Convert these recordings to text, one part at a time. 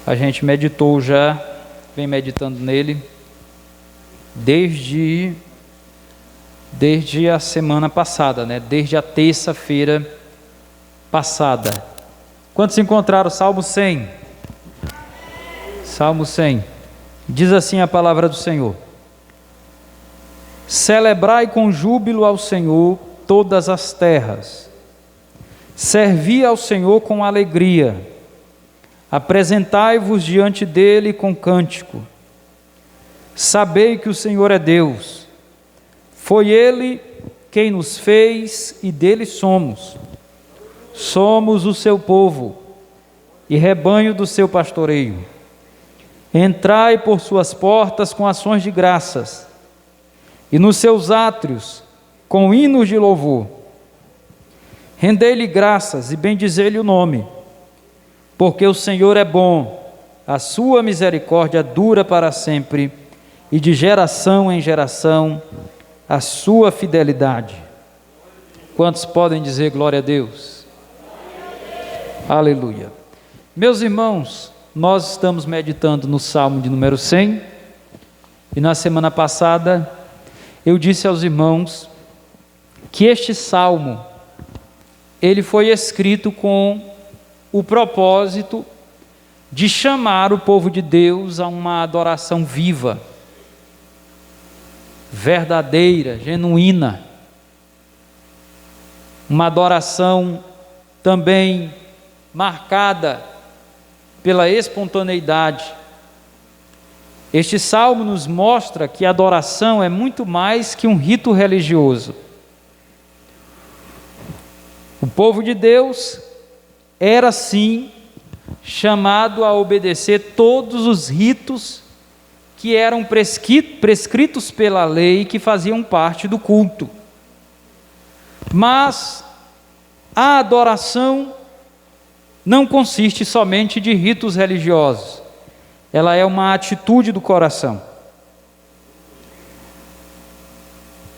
A gente meditou já, vem meditando nele desde a semana passada, né? Desde a terça-feira passada. Quantos encontraram o Salmo 100? Salmo 100. Diz assim a palavra do Senhor: celebrai com júbilo ao Senhor todas as terras, servi ao Senhor com alegria, apresentai-vos diante dele com cântico. Sabei que o Senhor é Deus, foi Ele quem nos fez e dele somos. Somos o seu povo e rebanho do seu pastoreio. Entrai por suas portas com ações de graças e nos seus átrios com hinos de louvor. Rendei-lhe graças e bendizei-lhe o nome, porque o Senhor é bom, a sua misericórdia dura para sempre, e de geração em geração a sua fidelidade. Quantos podem dizer glória a Deus? Aleluia. Meus irmãos, nós estamos meditando no Salmo de número 100, e na semana passada eu disse aos irmãos que este Salmo, ele foi escrito com o propósito de chamar o povo de Deus a uma adoração viva, verdadeira, genuína, uma adoração também marcada pela espontaneidade. Este salmo nos mostra que a adoração é muito mais que um rito religioso. O povo de Deus era sim chamado a obedecer todos os ritos que eram prescritos pela lei, que faziam parte do culto. Mas a adoração não consiste somente de ritos religiosos, ela é uma atitude do coração.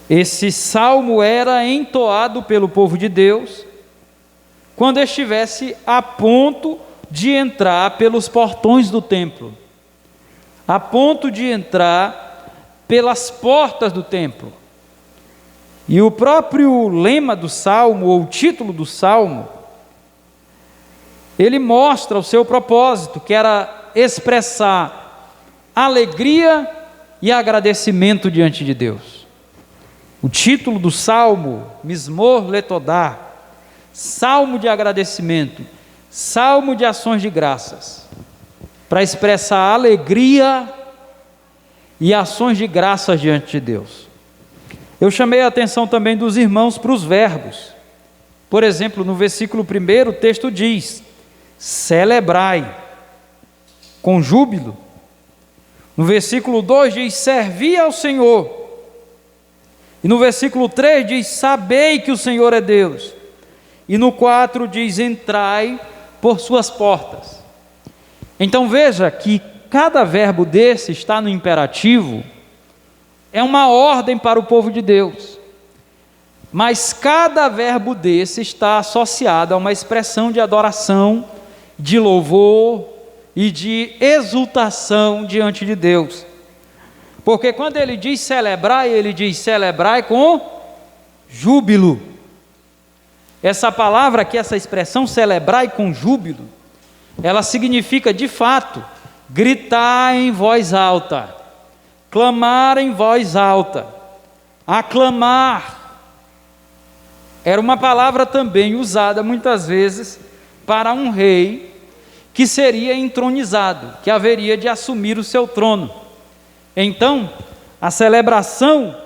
Esse salmo era entoado pelo povo de Deus quando estivesse a ponto de entrar pelos portões do templo, a ponto de entrar pelas portas do templo. E o próprio lema do salmo, ou o título do salmo, ele mostra o seu propósito, que era expressar alegria e agradecimento diante de Deus. O título do salmo, Mismor Letodá, salmo de agradecimento, salmo de ações de graças, para expressar alegria e ações de graças diante de Deus. Eu chamei a atenção também dos irmãos para os verbos. Por exemplo, no versículo 1, o texto diz: celebrai com júbilo. No versículo 2 diz: servi ao Senhor. E no versículo 3 diz: sabei que o Senhor é Deus. E no 4 diz: entrai por suas portas. Então veja que cada verbo desse está no imperativo, é uma ordem para o povo de Deus, mas cada verbo desse está associado a uma expressão de adoração, de louvor e de exultação diante de Deus. Porque quando ele diz celebrai com júbilo. Essa palavra aqui, essa expressão celebrai com júbilo, ela significa de fato gritar em voz alta, clamar em voz alta, aclamar. Era uma palavra também usada muitas vezes para um rei que seria entronizado, que haveria de assumir o seu trono. Então, a celebração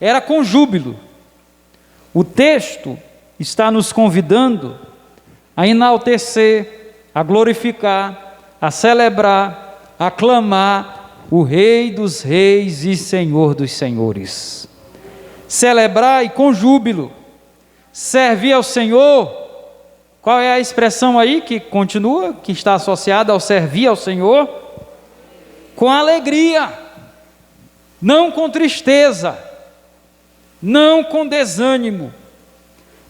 era com júbilo. O texto está nos convidando a enaltecer, a glorificar, a celebrar, a aclamar o Rei dos Reis e Senhor dos Senhores. Celebrai com júbilo, servir ao Senhor. Qual é a expressão aí que continua, que está associada ao servir ao Senhor? Com alegria, não com tristeza, não com desânimo,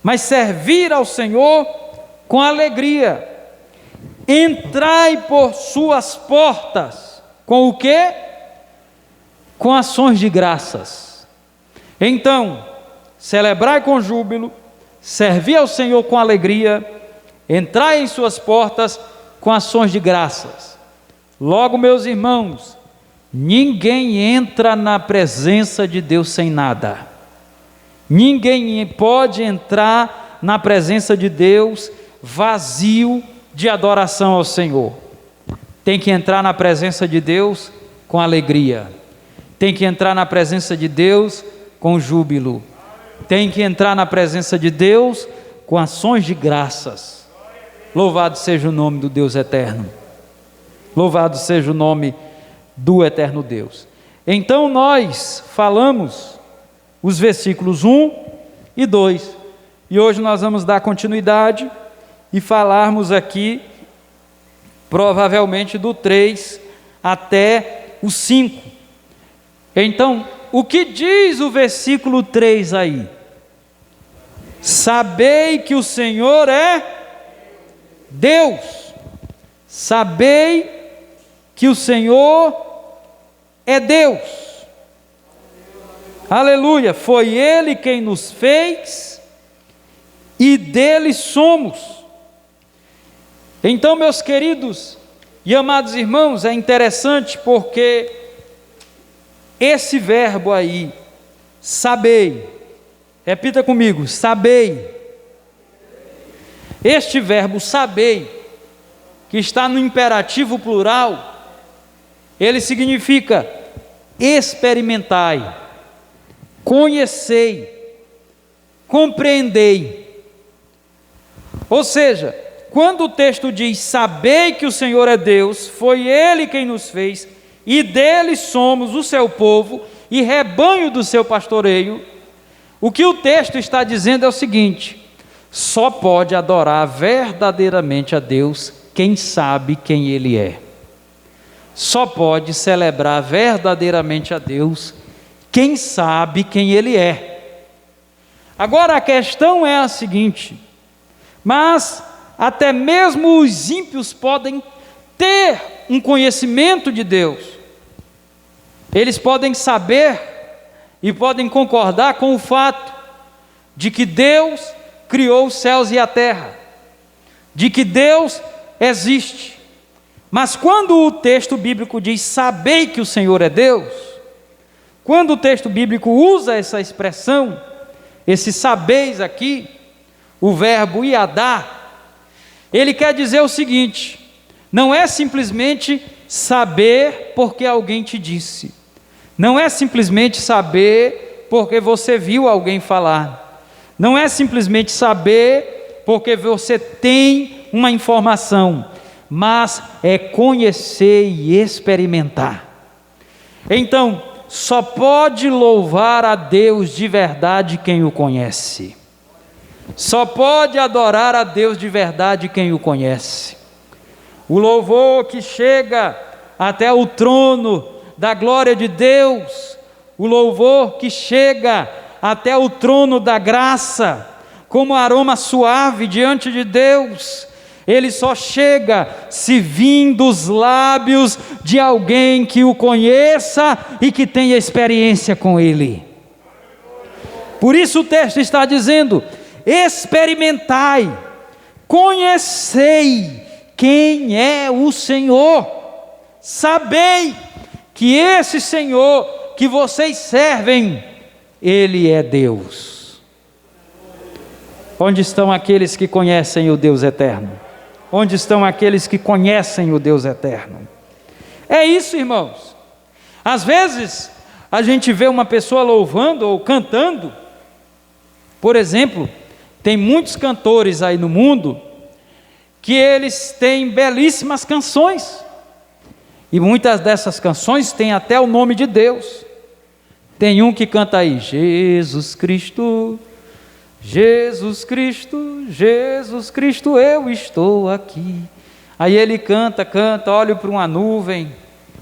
mas servir ao Senhor com alegria. Entrai por suas portas. Com o quê? Com ações de graças. Então, celebrai com júbilo, servi ao Senhor com alegria, entrai em suas portas com ações de graças. Logo, meus irmãos, ninguém entra na presença de Deus sem nada. Ninguém pode entrar na presença de Deus vazio de adoração ao Senhor. Tem que entrar na presença de Deus com alegria. Tem que entrar na presença de Deus com júbilo. Tem que entrar na presença de Deus com ações de graças. Louvado seja o nome do Deus eterno. Louvado seja o nome do eterno Deus. Então nós falamos os versículos 1 e 2. E hoje nós vamos dar continuidade e falarmos aqui, provavelmente do 3 até o 5. Então, o que diz o versículo 3 aí? Sabei que o Senhor é Deus. Sabei que o Senhor é Deus. Aleluia, foi Ele quem nos fez e dele somos. Então, meus queridos e amados irmãos, é interessante porque esse verbo aí, sabei, repita comigo, sabei. Este verbo sabei, que está no imperativo plural, ele significa experimentai, conhecei, compreendei. Ou seja, quando o texto diz, sabei que o Senhor é Deus, foi Ele quem nos fez, e dele somos o seu povo, e rebanho do seu pastoreio, o que o texto está dizendo é o seguinte: só pode adorar verdadeiramente a Deus quem sabe quem Ele é. Só pode celebrar verdadeiramente a Deus quem sabe quem Ele é. Agora a questão é a seguinte: mas até mesmo os ímpios podem ter um conhecimento de Deus. Eles podem saber e podem concordar com o fato de que Deus criou os céus e a terra, de que Deus existe. Mas quando o texto bíblico diz, sabei que o Senhor é Deus, quando o texto bíblico usa essa expressão, esse sabeis aqui, o verbo iadá, ele quer dizer o seguinte: não é simplesmente saber porque alguém te disse, não é simplesmente saber porque você viu alguém falar, não é simplesmente saber porque você tem uma informação, mas é conhecer e experimentar. Então, só pode louvar a Deus de verdade quem o conhece. Só pode adorar a Deus de verdade quem o conhece. O louvor que chega até o trono da glória de Deus, o louvor que chega até o trono da graça, como aroma suave diante de Deus, ele só chega se vir dos lábios de alguém que o conheça e que tenha experiência com Ele. Por isso o texto está dizendo, experimentai, conhecei quem é o Senhor, sabei que esse Senhor que vocês servem, Ele é Deus. Onde estão aqueles que conhecem o Deus eterno? Onde estão aqueles que conhecem o Deus eterno? É isso, irmãos. Às vezes, a gente vê uma pessoa louvando ou cantando. Por exemplo, tem muitos cantores aí no mundo que eles têm belíssimas canções. E muitas dessas canções têm até o nome de Deus. Tem um que canta aí, Jesus Cristo, Jesus Cristo, Jesus Cristo, eu estou aqui. Aí ele canta, olha para uma nuvem,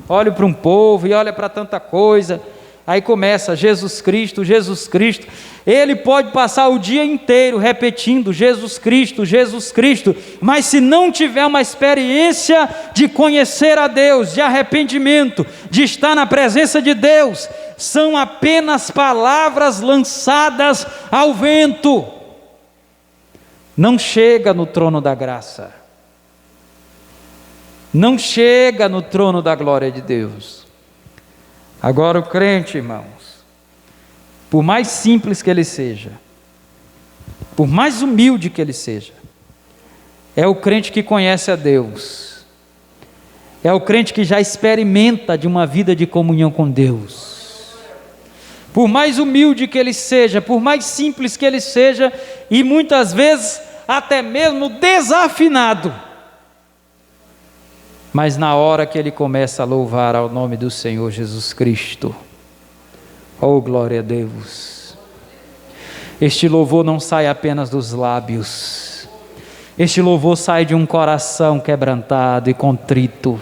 olha para um povo e olha para tanta coisa. Aí começa, Jesus Cristo, Jesus Cristo. Ele pode passar o dia inteiro repetindo Jesus Cristo, Jesus Cristo, mas se não tiver uma experiência de conhecer a Deus, de arrependimento, de estar na presença de Deus, são apenas palavras lançadas ao vento. Não chega no trono da graça, não chega no trono da glória de Deus. Agora o crente, irmãos, por mais simples que ele seja, por mais humilde que ele seja, é o crente que conhece a Deus, é o crente que já experimenta de uma vida de comunhão com Deus. Por mais humilde que ele seja, por mais simples que ele seja, e muitas vezes até mesmo desafinado, mas na hora que ele começa a louvar ao nome do Senhor Jesus Cristo, oh glória a Deus, este louvor não sai apenas dos lábios, este louvor sai de um coração quebrantado e contrito,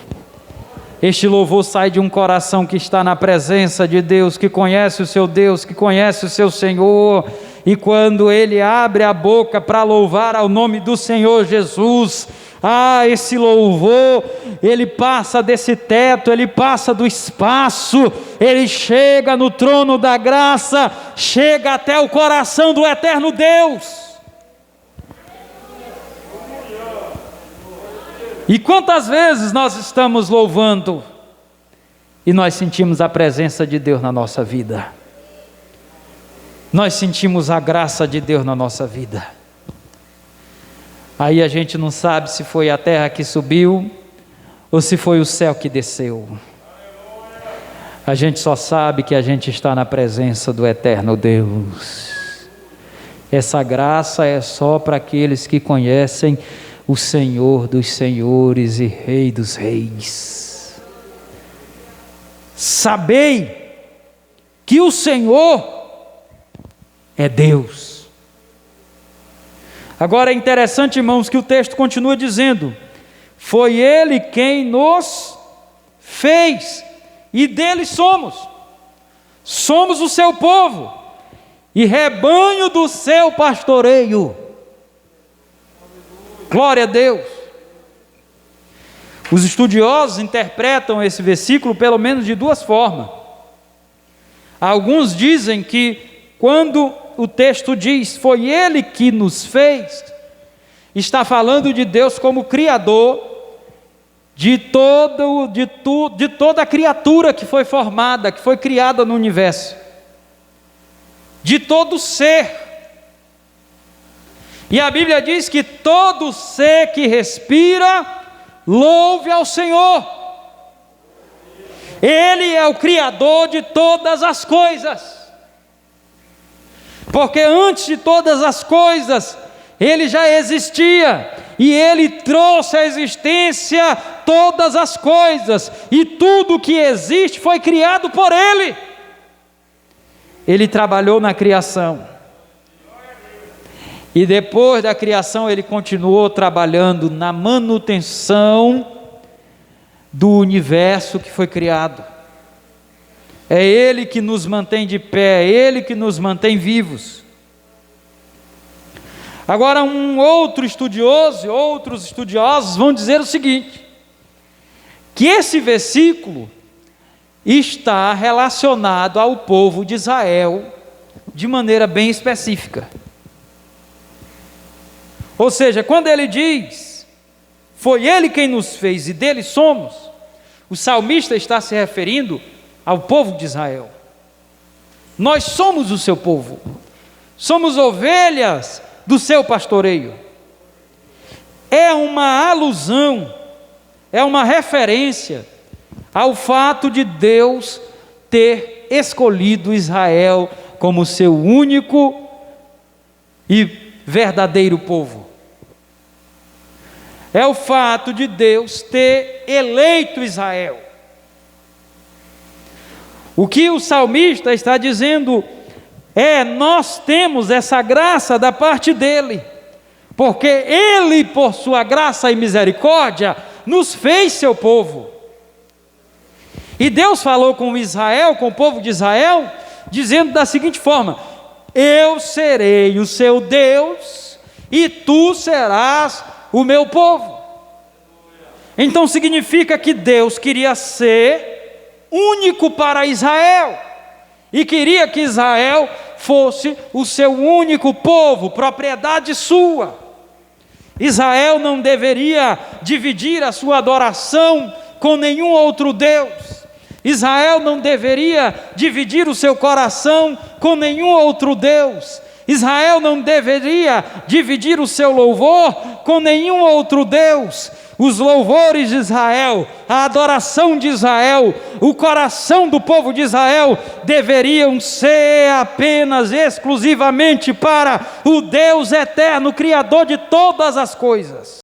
este louvor sai de um coração que está na presença de Deus, que conhece o seu Deus, que conhece o seu Senhor, e quando ele abre a boca para louvar ao nome do Senhor Jesus, esse louvor, ele passa desse teto, ele passa do espaço, ele chega no trono da graça, chega até o coração do eterno Deus. E quantas vezes nós estamos louvando e nós sentimos a presença de Deus na nossa vida, nós sentimos a graça de Deus na nossa vida, aí a gente não sabe se foi a terra que subiu ou se foi o céu que desceu. A gente só sabe que a gente está na presença do eterno Deus. Essa graça é só para aqueles que conhecem o Senhor dos senhores e Rei dos reis. Sabei que o Senhor é Deus. Agora é interessante, irmãos, que o texto continua dizendo: foi Ele quem nos fez, e dele somos o seu povo, e rebanho do seu pastoreio. Glória a Deus. Os estudiosos interpretam esse versículo pelo menos de duas formas. Alguns dizem que quando o texto diz, foi Ele que nos fez, está falando de Deus como Criador de toda a criatura que foi formada, que foi criada no universo, de todo ser. E a Bíblia diz que todo ser que respira, louve ao Senhor. Ele é o Criador de todas as coisas. Porque antes de todas as coisas, Ele já existia, e Ele trouxe à existência todas as coisas, e tudo que existe foi criado por Ele. Ele trabalhou na criação, e depois da criação Ele continuou trabalhando na manutenção do universo que foi criado. É Ele que nos mantém de pé, é Ele que nos mantém vivos. Agora outros estudiosos vão dizer o seguinte, que esse versículo está relacionado ao povo de Israel de maneira bem específica. Ou seja, quando ele diz, foi Ele quem nos fez e dele somos, o salmista está se referindo ao povo de Israel. Nós somos o seu povo, somos ovelhas do seu pastoreio. É uma alusão, é uma referência ao fato de Deus ter escolhido Israel como seu único e verdadeiro povo. É o fato de Deus ter eleito Israel. O que o salmista está dizendo é: nós temos essa graça da parte dele, porque Ele, por sua graça e misericórdia, nos fez seu povo. E Deus falou com Israel, com o povo de Israel, dizendo da seguinte forma: eu serei o seu Deus e tu serás o meu povo. Então significa que Deus queria ser único para Israel, e queria que Israel fosse o seu único povo, propriedade sua. Israel não deveria dividir a sua adoração com nenhum outro Deus. Israel não deveria dividir o seu coração com nenhum outro Deus. Israel não deveria dividir o seu louvor com nenhum outro Deus. Os louvores de Israel, a adoração de Israel, o coração do povo de Israel deveriam ser apenas, exclusivamente para o Deus eterno, Criador de todas as coisas.